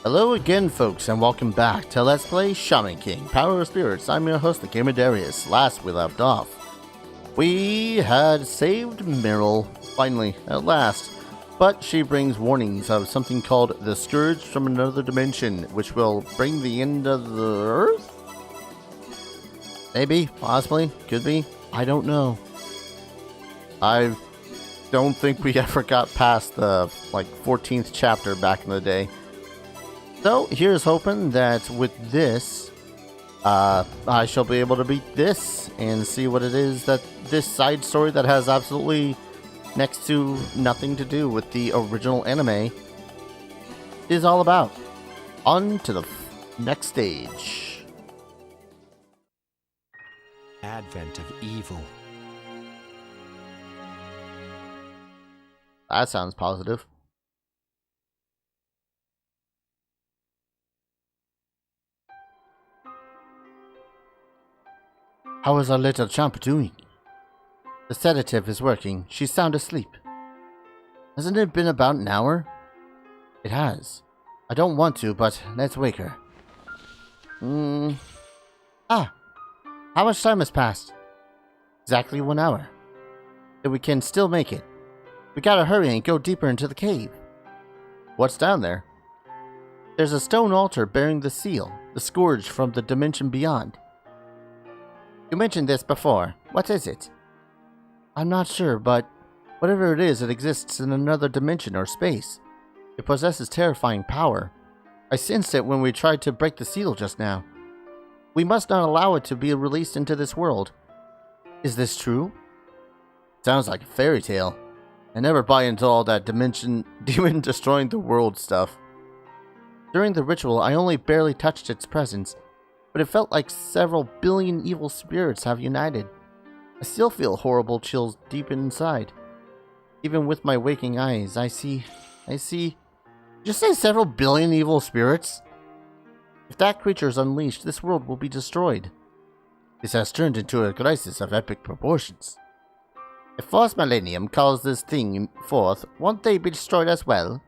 Hello again, folks, and welcome back to Let's Play Shaman King, Power of Spirits. I'm your host, the Gamer Darius. Last we left off, we had saved Meryl, finally, at last, but she brings warnings of something called the Scourge from another dimension, which will bring the end of the Earth? Maybe, possibly, could be, I don't know. I don't think we ever got past the, 14th chapter back in the day. So, here's hoping that with this, I shall be able to beat this and see what it is that this side story that has absolutely next to nothing to do with the original anime is all about. On to the next stage. Advent of evil. That sounds positive. How is our little chump doing? The sedative is working. She's sound asleep. Hasn't it been about an hour? It has. I don't want to, but let's wake her. How much time has passed? Exactly 1 hour. Then we can still make it. We gotta hurry and go deeper into the cave. What's down there? There's a stone altar bearing the seal, the Scourge from the dimension beyond. You mentioned this before. What is it? I'm not sure, but whatever it is, it exists in another dimension or space. It possesses terrifying power. I sensed it when we tried to break the seal just now. We must not allow it to be released into this world. Is this true? Sounds like a fairy tale. I never buy into all that demon destroying the world stuff. During the ritual, I only barely touched its presence, but it felt like several billion evil spirits have united. I still feel horrible chills deep inside. Even with my waking eyes, I see... Did you say several billion evil spirits? If that creature is unleashed, this world will be destroyed. This has turned into a crisis of epic proportions. If Fourth Millennium calls this thing forth, won't they be destroyed as well?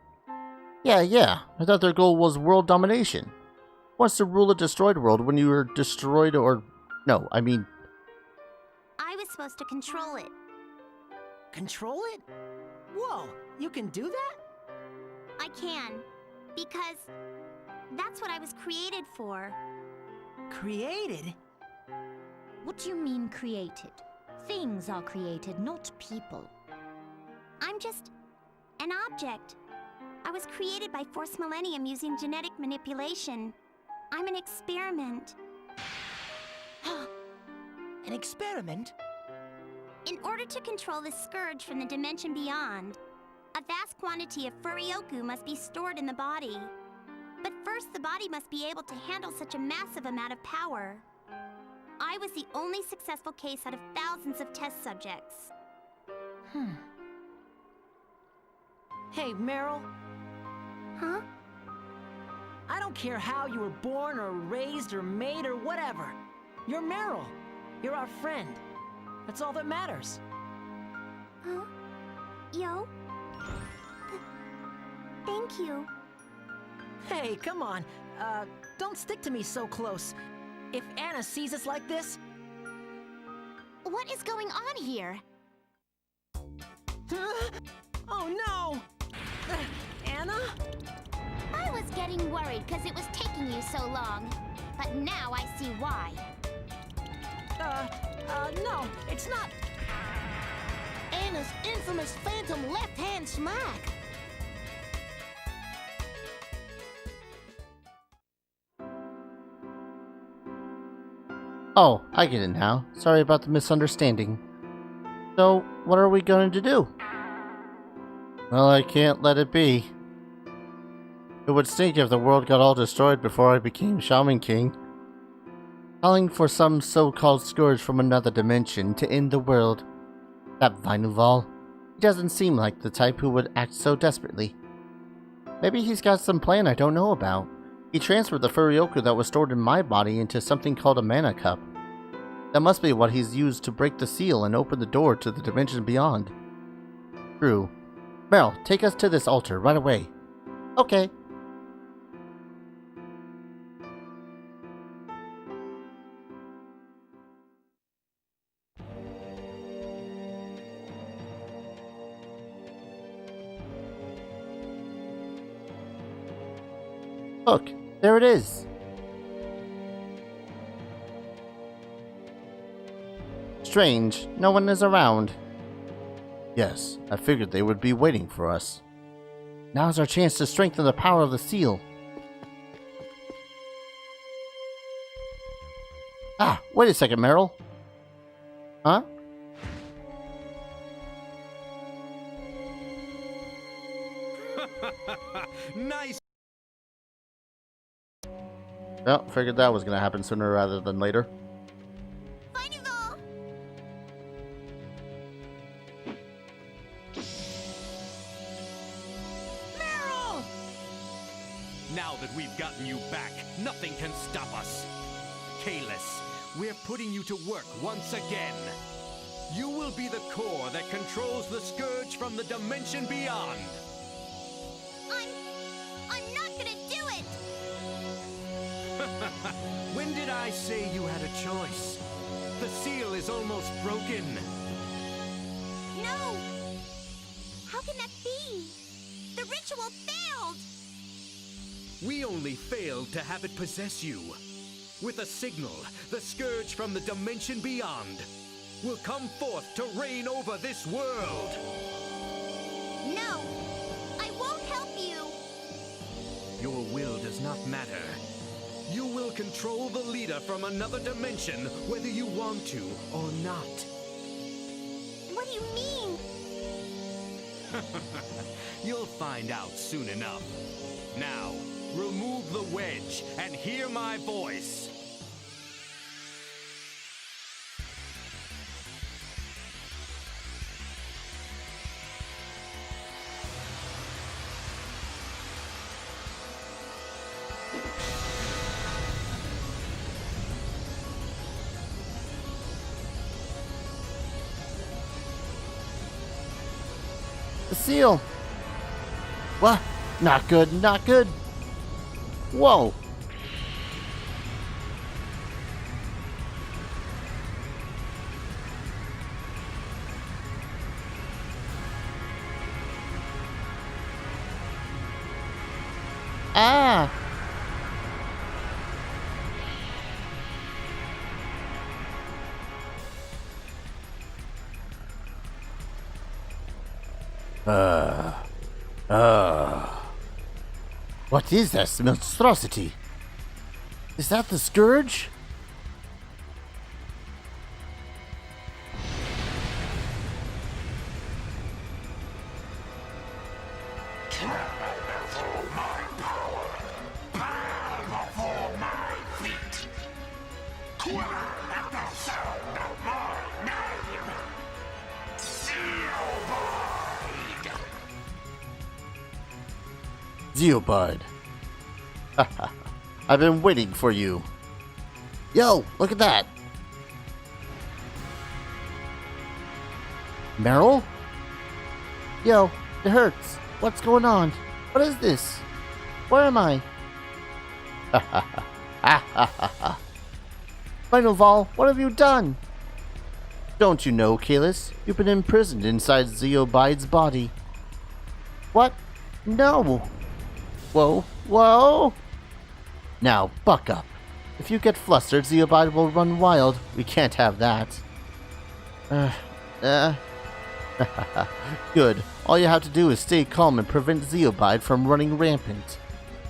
Yeah. I thought their goal was world domination. Wants to rule a destroyed world when you were destroyed or... No, I mean... I was supposed to control it. Control it? Whoa, you can do that? I can. Because that's what I was created for. Created? What do you mean created? Things are created, not people. I'm just an object. I was created by Fourth Millennium using genetic manipulation. I'm an experiment. An experiment? In order to control the Scourge from the dimension beyond, a vast quantity of Furioku must be stored in the body. But first, the body must be able to handle such a massive amount of power. I was the only successful case out of thousands of test subjects. Hey, Meryl. Huh? I don't care how you were born or raised or made or whatever. You're Meryl. You're our friend. That's all that matters. Huh? Yo? Thank you. Hey, come on. Don't stick to me so close. If Anna sees us like this... What is going on here? Oh no! Anna? I was getting worried because it was taking you so long. But now I see why. No, it's not... Anna's infamous phantom left-hand smack. Oh, I get it now. Sorry about the misunderstanding. So, what are we going to do? Well, I can't let it be. It would stink if the world got all destroyed before I became Shaman King. Calling for some so-called Scourge from another dimension to end the world. That Vinuval, he doesn't seem like the type who would act so desperately. Maybe he's got some plan I don't know about. He transferred the Furioku that was stored in my body into something called a mana cup. That must be what he's used to break the seal and open the door to the dimension beyond. True. Meryl, take us to this altar right away. Okay. Look, there it is. Strange, no one is around. Yes, I figured they would be waiting for us. Now's our chance to strengthen the power of the seal. Ah, wait a second, Meryl. Huh? Nice. Well, figured that was gonna happen sooner rather than later. Final! Meryl! Now that we've gotten you back, nothing can stop us. Kalis, we're putting you to work once again. You will be the core that controls the Scourge from the dimension beyond. I'm not gonna do it! When did I say you had a choice? The seal is almost broken. No! How can that be? The ritual failed! We only failed to have it possess you. With a signal, the Scourge from the dimension beyond will come forth to reign over this world. No! I won't help you! Your will does not matter. You will control the leader from another dimension, whether you want to or not. What do you mean? You'll find out soon enough. Now, remove the wedge and hear my voice. The seal! What? Not good, not good. Whoa! Ah! What is this monstrosity? Is that the Scourge? Zeobard. I've been waiting for you. Yo, look at that. Meryl? Yo, it hurts. What's going on? What is this? Where am I? Final Vol, what have you done? Don't you know, Kalis? You've been imprisoned inside Zeobide's body. What? No. Whoa, whoa! Now, buck up. If you get flustered, Zeobide will run wild. We can't have that. Good. All you have to do is stay calm and prevent Zeobide from running rampant.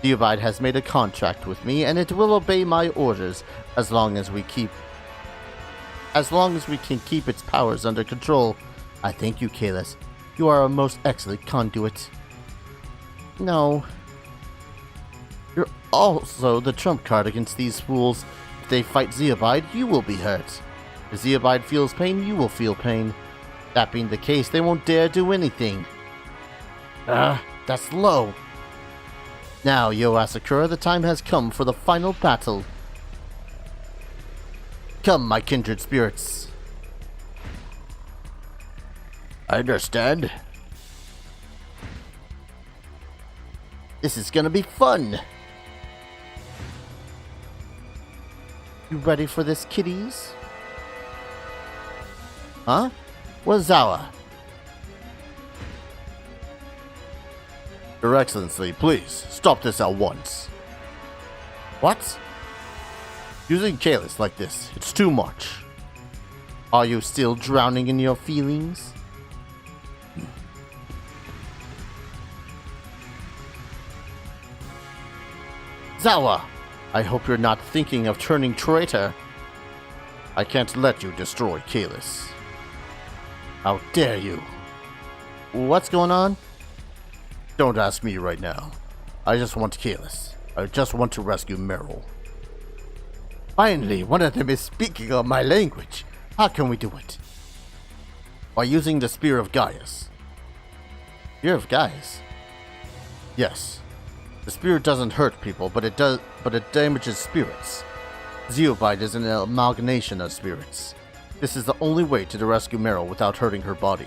Zeobide has made a contract with me, and it will obey my orders as long as we can keep its powers under control. I thank you, Kalis. You are a most excellent conduit. No. You're also the trump card against these fools. If they fight Zeobide, you will be hurt. If Zeobide feels pain, you will feel pain. That being the case, they won't dare do anything. That's low. Now, Yo Asakura, the time has come for the final battle. Come, my kindred spirits. I understand. This is gonna be fun. You ready for this, kiddies? Huh? Wazawa. Your Excellency, please, stop this at once. What? Using Kalis like this, it's too much. Are you still drowning in your feelings? Zawa, I hope you're not thinking of turning traitor. I can't let you destroy Kalis. How dare you? What's going on? Don't ask me right now. I just want Kalis. I just want to rescue Meryl. Finally, one of them is speaking of my language. How can we do it? By using the Spear of Gaius. Spear of Gaius? Yes. The spear doesn't hurt people, but it damages spirits. Zeobite is an amalgamation of spirits. This is the only way to rescue Meryl without hurting her body.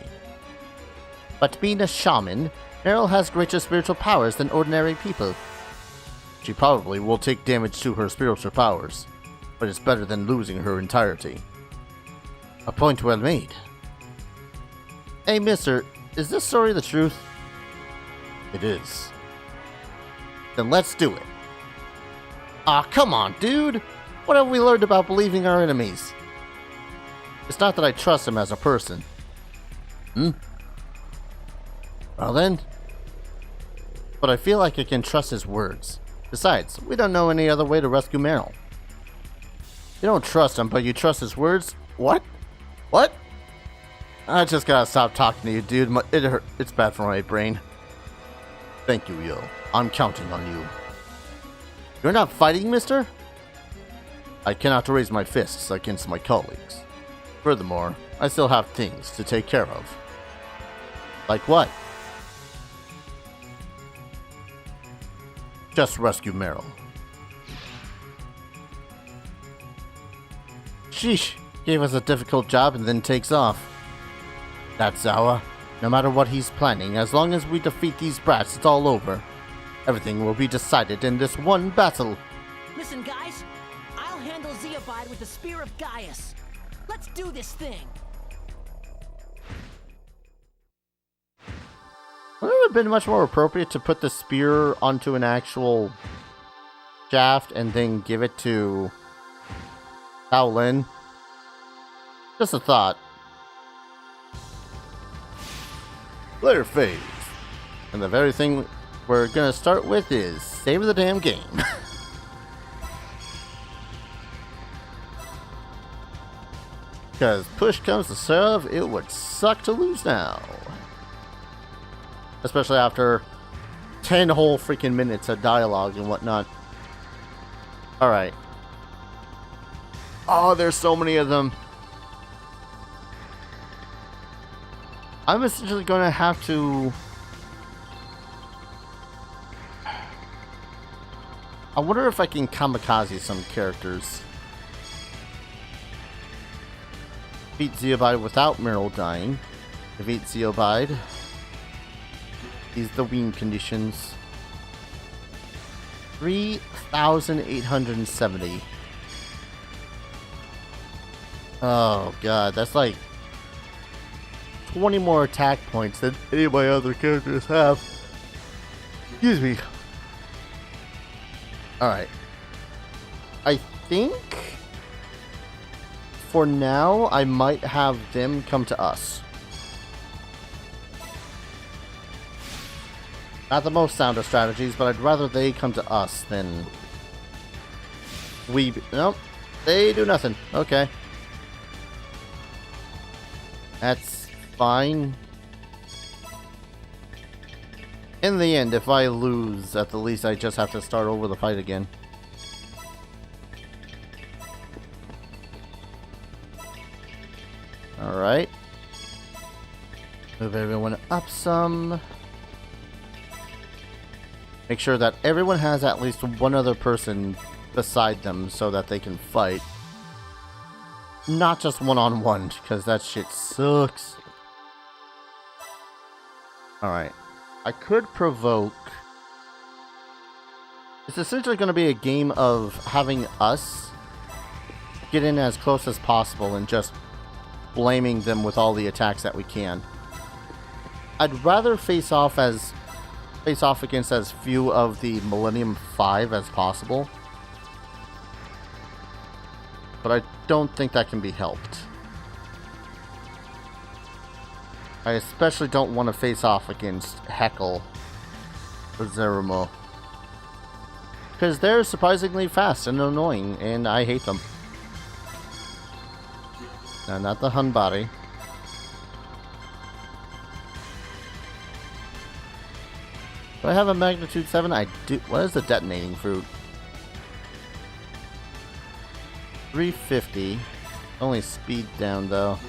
But being a shaman, Meryl has greater spiritual powers than ordinary people. She probably will take damage to her spiritual powers, but it's better than losing her entirety. A point well made. Hey mister, is this story the truth? It is. Then let's do it. Aw, come on, dude! What have we learned about believing our enemies? It's not that I trust him as a person. Well then. But I feel like I can trust his words. Besides, we don't know any other way to rescue Meryl. You don't trust him, but you trust his words? What? What? I just gotta stop talking to you, dude. It's bad for my brain. Thank you, Yo. I'm counting on you. You're not fighting, mister? I cannot raise my fists against my colleagues. Furthermore, I still have things to take care of. Like what? Just rescue Meryl. Sheesh, gave us a difficult job and then takes off. That's Zawa. No matter what he's planning, as long as we defeat these brats, it's all over. Everything will be decided in this one battle. Listen, guys. I'll handle Zeobite with the Spear of Gaius. Let's do this thing. Wouldn't it have been much more appropriate to put the spear onto an actual shaft and then give it to Shaolin? Just a thought. Player phase. And the very thing we're gonna start with is save the damn game. Because push comes to shove, it would suck to lose now. Especially after 10 whole freaking minutes of dialogue and whatnot. Alright. Oh, there's so many of them. I'm essentially going to have to... I wonder if I can kamikaze some characters. Defeat Zeobite without Meryl dying. Defeat Zeobite. These are the wing conditions. 3,870. Oh god, that's like 20 more attack points than any of my other characters have. Excuse me. Alright. I think for now I might have them come to us. Not the most sound of strategies, but I'd rather they come to us than we... Nope. They do nothing. Okay. That's fine. In the end, if I lose, at the least I just have to start over the fight again. Alright. Move everyone up some. Make sure that everyone has at least one other person beside them so that they can fight. Not just one-on-one, because that shit sucks. Alright. I could provoke... It's essentially going to be a game of having us get in as close as possible and just blaming them with all the attacks that we can. I'd rather face off against as few of the Millennium 5 as possible. but I don't think that can be helped. I especially don't want to face off against Heckle or Zerumo, because they're surprisingly fast and annoying, and I hate them. No, not the Hun body. Do I have a magnitude 7? I do. What is the detonating fruit? 350. Only speed down though.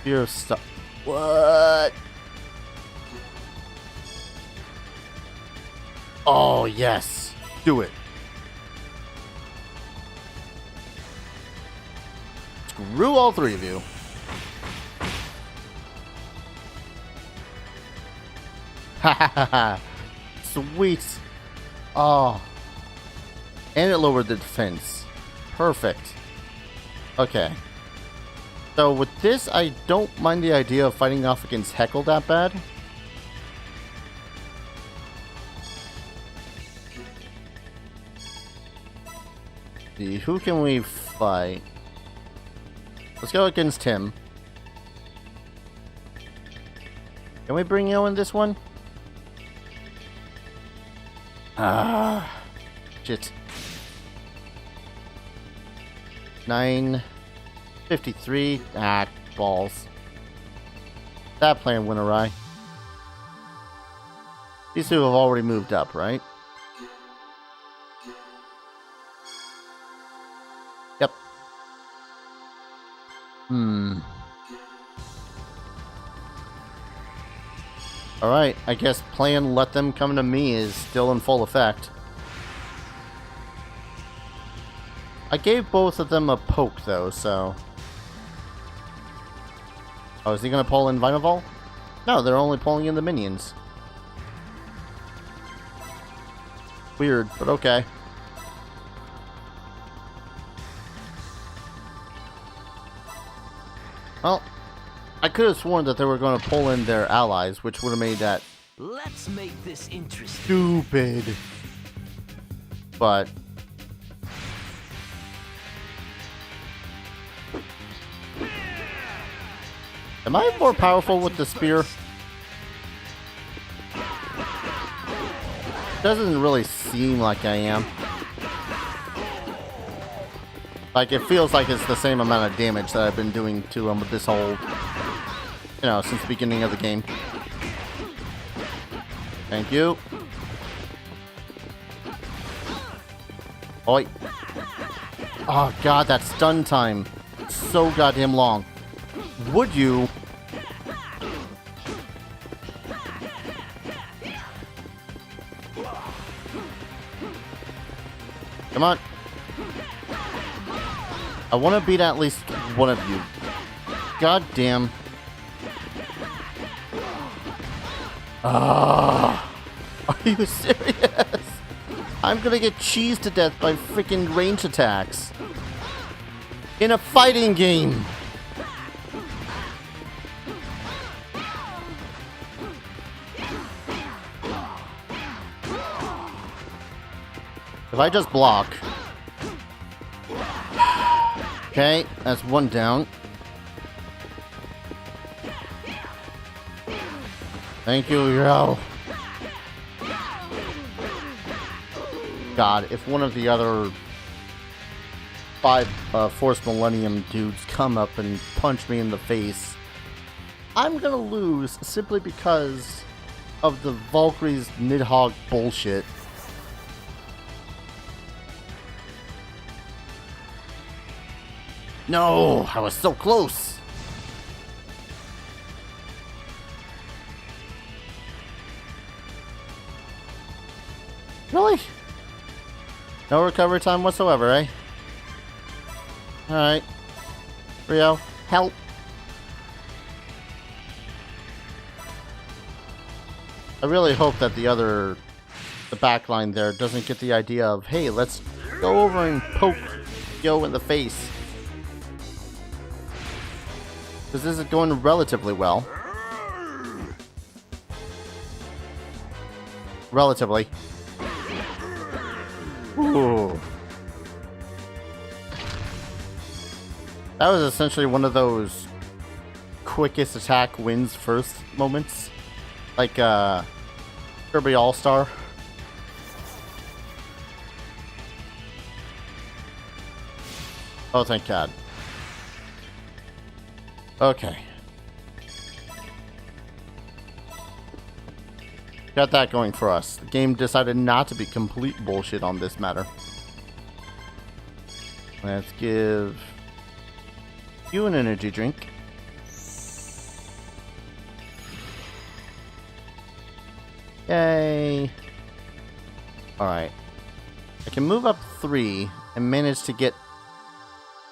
Spear of What? Oh yes, do it. Screw all three of you. Ha ha ha ha. Sweet. Oh. And it lowered the defense. Perfect. Okay. So with this, I don't mind the idea of fighting off against Heckle that bad. See, who can we fight? Let's go against him. Can we bring Yo in this one? Ah, shit. 953. Ah, balls. That plan went awry. These two have already moved up, right? Yep. Alright, I guess plan let them come to me is still in full effect. I gave both of them a poke though, so... Oh, is he gonna pull in Vinoval? No, they're only pulling in the minions. Weird, but okay. Well, I could have sworn that they were going to pull in their allies, which would have made that Let's make this interesting. stupid. But am I more powerful with the spear? Doesn't really seem like I am. Like, it feels like it's the same amount of damage that I've been doing to him with this whole, you know, since the beginning of the game. Thank you. Oi. Oh god, that stun time. So goddamn long. Would you? Come on. I want to beat at least one of you. God damn. Ah, are you serious? I'm gonna get cheesed to death by freaking range attacks. In a fighting game. If I just block. Okay, that's one down. Thank you, Yo. God, if one of the other 5 Force Millennium dudes come up and punch me in the face, I'm gonna lose simply because of the Valkyrie's Nidhogg bullshit. No, I was so close. Really? No recovery time whatsoever, eh? Alright. Rio, help. I really hope that the backline there doesn't get the idea of, hey, let's go over and poke Yo in the face. Because this is going relatively well. Relatively. Ooh. That was essentially one of those quickest attack wins first moments. Like, Kirby All-Star. Oh, thank God. Okay. Got that going for us. The game decided not to be complete bullshit on this matter. Let's give you an energy drink. Yay. Alright. I can move up 3 and manage to get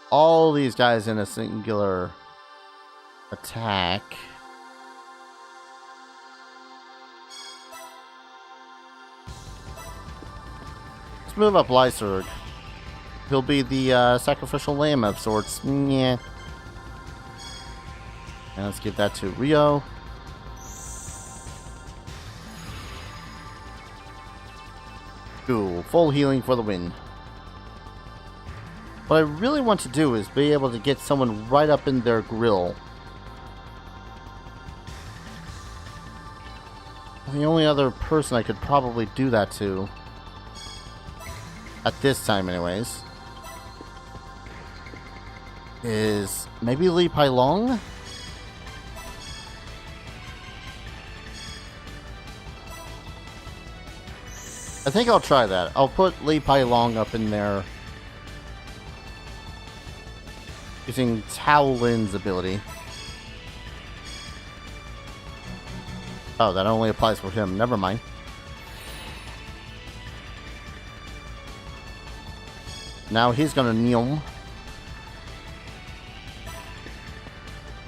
all these guys in a singular attack. Let's move up Lysurg. He'll be the sacrificial lamb of sorts. Yeah. And let's give that to Rio. Cool. Full healing for the win. What I really want to do is be able to get someone right up in their grill. The only other person I could probably do that to, at this time anyways, is maybe Li Pailong? I think I'll try that. I'll put Li Pailong up in there using Tao Lin's ability. Oh, that only applies for him. Never mind. Now he's gonna Neum.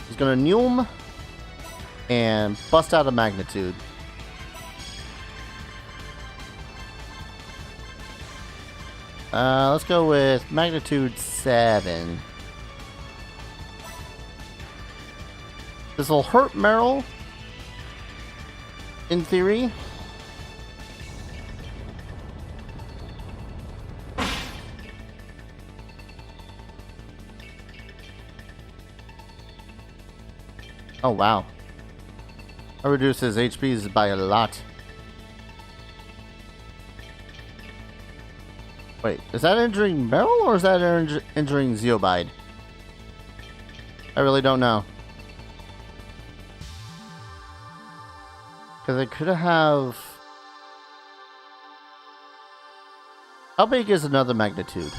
He's gonna Neum and bust out a magnitude. Let's go with magnitude 7. This will hurt Meryl, in theory. Oh wow. That reduces HPs by a lot. Wait, is that injuring Meryl or is that injuring Zeobide? I really don't know. Because I could have... How big is another magnitude?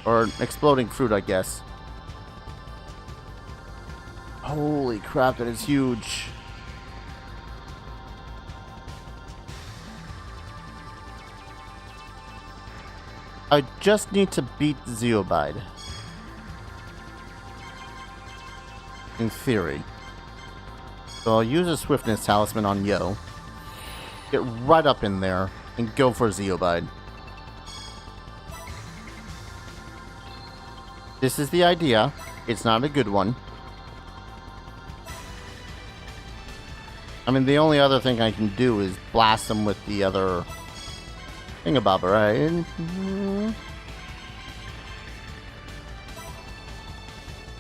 Or exploding fruit, I guess. Holy crap, that is huge. I just need to beat Zeobide. In theory. So I'll use a Swiftness Talisman on Yo. Get right up in there and go for Zeobide. This is the idea. It's not a good one. I mean, the only other thing I can do is blast them with the other thingabobber, right?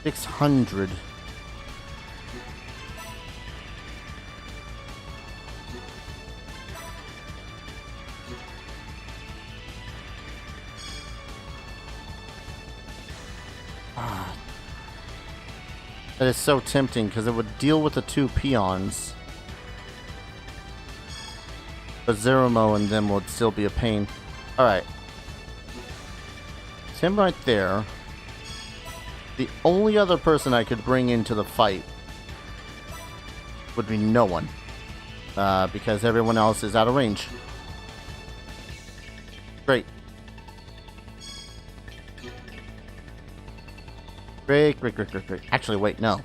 600. That is so tempting because it would deal with the 2 peons. But Zeromo and them would still be a pain. Alright. It's him right there. The only other person I could bring into the fight would be no one. Because everyone else is out of range. Great. Great. Actually, wait, no.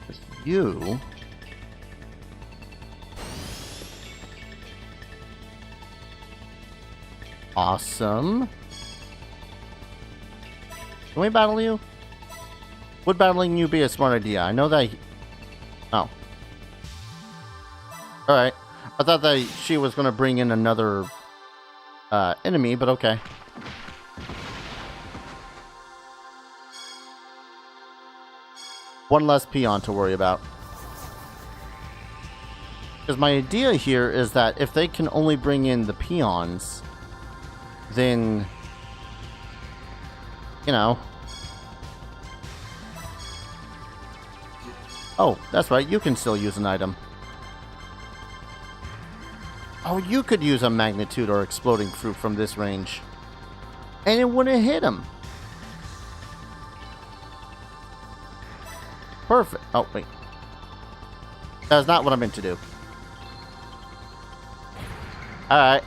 It's you. Awesome. Can we battle you? Would battling you be a smart idea? I know that... Oh. Alright. I I thought that she was going to bring in another enemy, but okay. One less peon to worry about. Because my idea here is that if they can only bring in the peons, then, you know. Oh, that's right, you can still use an item. Oh, you could use a magnitude or exploding fruit from this range. And it wouldn't hit him. Perfect. Oh, wait. That's not what I meant to do. Alright.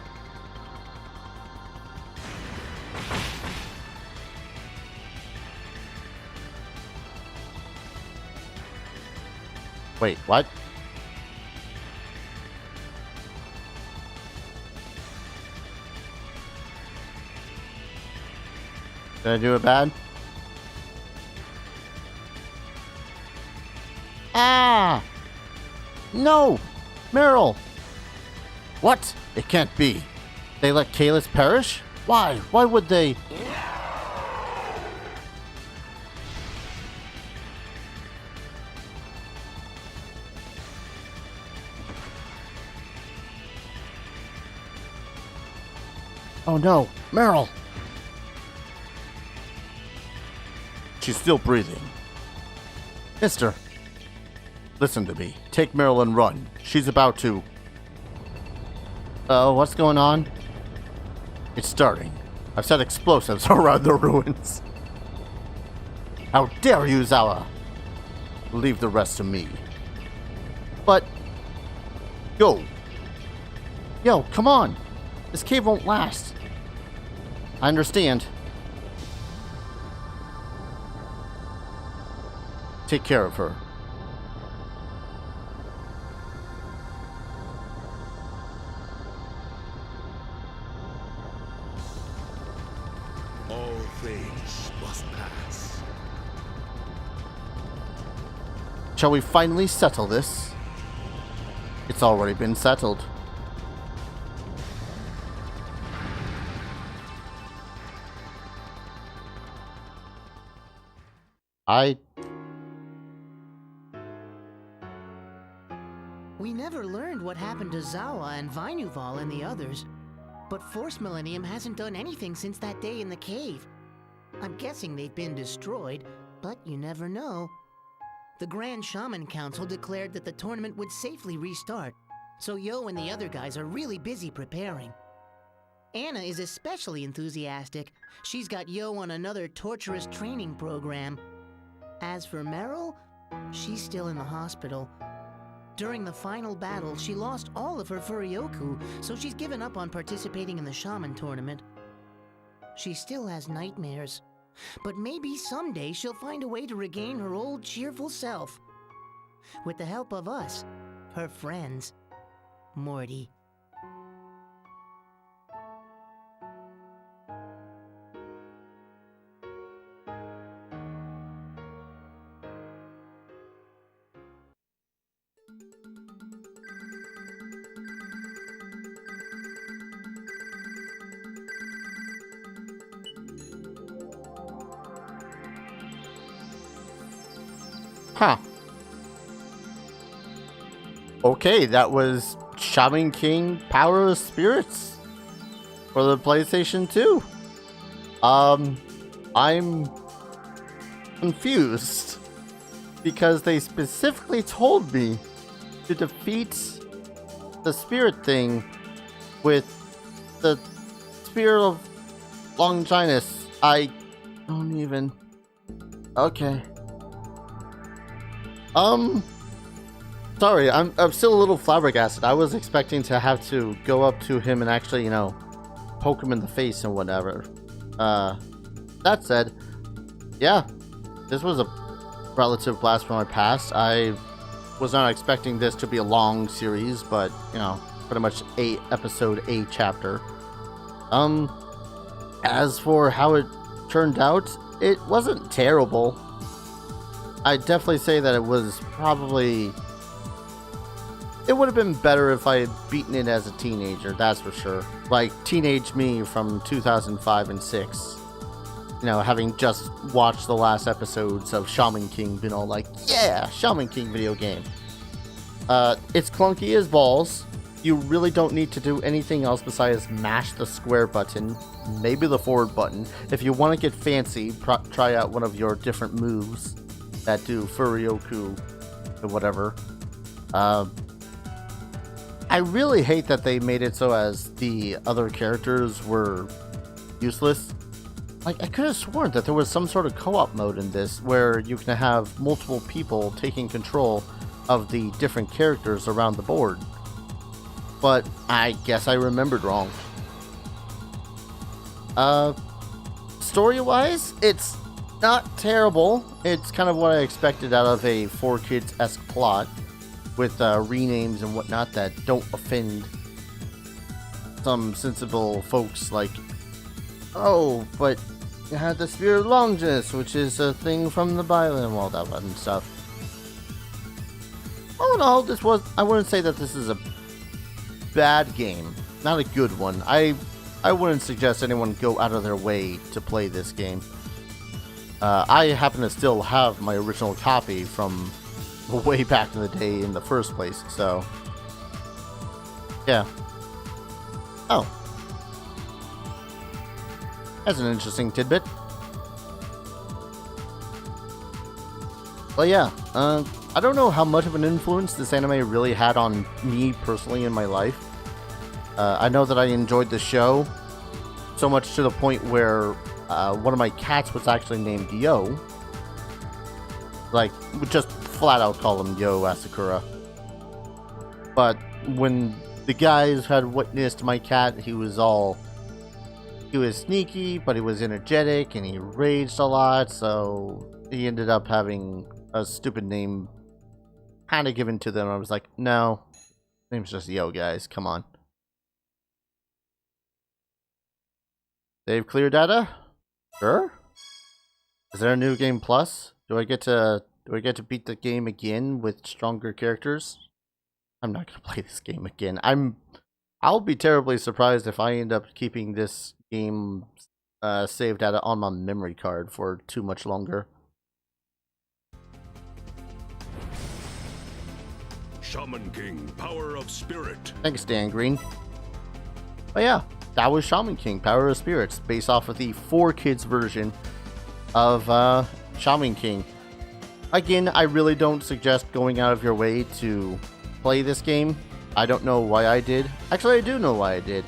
Wait, what? Did I do it bad? Ah! No! Meryl! What? It can't be. They let Kalis perish? Why? Why would they? Oh no, Meryl! She's still breathing. Mister, listen to me. Take Meryl and run. She's about to... what's going on? It's starting. I've set explosives around the ruins. How dare you, Zawa? Leave the rest to me. But... Go. Yo, come on. This cave won't last. I understand. Take care of her. All things must pass. Shall we finally settle this? It's already been settled. We never learned what happened to Zawa and Vinuval and the others, but Force Millennium hasn't done anything since that day in the cave. I'm guessing they've been destroyed, but you never know. The Grand Shaman Council declared that the tournament would safely restart, so Yo and the other guys are really busy preparing. Anna is especially enthusiastic. She's got Yo on another torturous training program. As for Meryl, she's still in the hospital. During the final battle, she lost all of her Furioku, so she's given up on participating in the Shaman tournament. She still has nightmares, but maybe someday she'll find a way to regain her old cheerful self. With the help of us, her friends. Morty. Huh. Okay, that was Shaman King Power of Spirits for the PlayStation 2. I'm confused because they specifically told me to defeat the spirit thing with the Spear of Longinus. I don't even... Okay. Sorry, I'm still a little flabbergasted. I was expecting to have to go up to him and actually, you know, poke him in the face and whatever. That said, yeah, this was a relative blast from my past. I was not expecting this to be a long series, but, you know, pretty much 8 episode, 8 chapter. As for how it turned out, it wasn't terrible. I'd definitely say that it was probably it would have been better if I had beaten it as a teenager, that's for sure. Like, teenage me from 2005 and 6. You know, having just watched the last episodes of Shaman King, been all like, yeah, Shaman King video game. It's clunky as balls. You really don't need to do anything else besides mash the square button, maybe the forward button. If you want to get fancy, try out one of your different moves that do Furioku or whatever. I really hate that they made it so as the other characters were useless. Like, I could have sworn that there was some sort of co-op mode in this where you can have multiple people taking control of the different characters around the board. But I guess I remembered wrong. Story-wise, it's not terrible. It's kind of what I expected out of a 4Kids-esque plot, with renames and whatnot that don't offend some sensible folks like, oh, but you had the Spear of Longinus, which is a thing from the Bible and all that fun stuff. All in all, I wouldn't say that this is a bad game. Not a good one. I wouldn't suggest anyone go out of their way to play this game. I happen to still have my original copy from way back in the day in the first place, so yeah. Oh, that's an interesting tidbit. Well, yeah, I don't know how much of an influence this anime really had on me personally in my life. I know that I enjoyed the show so much to the point where one of my cats was actually named Yo. Like, we just flat out call him Yo Asakura. But when the guys had witnessed my cat, he was sneaky, but he was energetic, and he raged a lot, so he ended up having a stupid name kind of given to them. I was like, no, name's just Yo, guys, come on. Save clear data? Sure. Is there a new game plus? Do I get to beat the game again with stronger characters? I'm not gonna play this game again. I'll be terribly surprised if I end up keeping this game save data on my memory card for too much longer. Shaman King, Power of Spirit. Thanks, Dan Green. But yeah, that was Shaman King, Power of Spirits, based off of the 4Kids version of Shaman King. Again, I really don't suggest going out of your way to play this game. I don't know why I did. Actually, I do know why I did.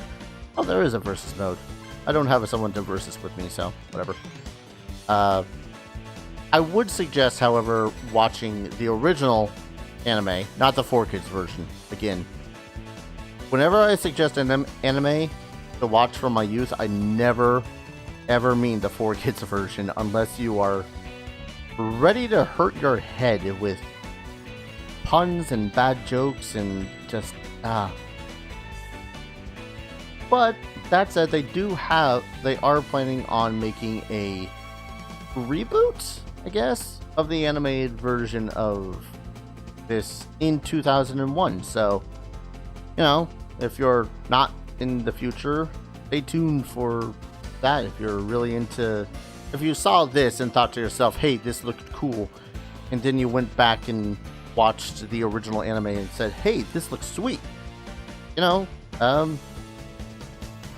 Oh, there is a versus mode. I don't have someone to versus with me, so whatever. I would suggest, however, watching the original anime, not the 4Kids version. Again, whenever I suggest an anime to watch from my youth, I never, ever mean the 4Kids version unless you are ready to hurt your head with puns and bad jokes and just But that said, they are planning on making a reboot, I guess, of the animated version of this in 2001. So, you know, if you're not in the future, stay tuned for that. If you're really if you saw this and thought to yourself, hey, this looked cool, and then you went back and watched the original anime and said, hey, this looks sweet, you know,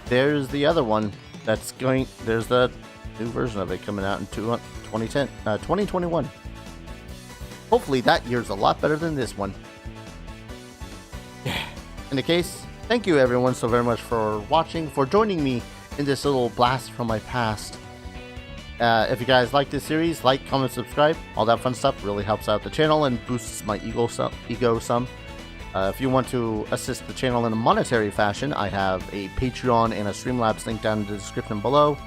there's the other one there's the new version of it coming out in 2021. Hopefully that year's a lot better than this one. In the case, thank you everyone so very much for watching, for joining me in this little blast from my past. If you guys like this series, like, comment, subscribe, all that fun stuff really helps out the channel and boosts my ego some. If you want to assist the channel in a monetary fashion, I have a Patreon and a Streamlabs link down in the description below.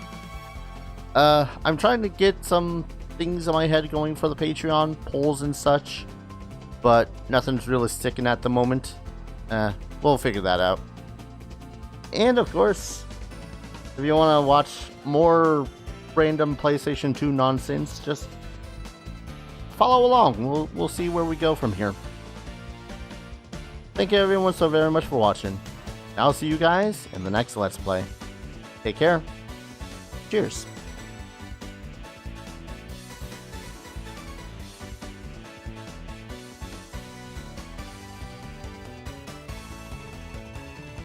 I'm trying to get some things in my head going for the Patreon, polls and such, but nothing's really sticking at the moment. We'll figure that out. And of course, if you want to watch more random PlayStation 2 nonsense, just follow along. We'll see where we go from here. Thank you everyone so very much for watching. I'll see you guys in the next Let's Play. Take care. Cheers.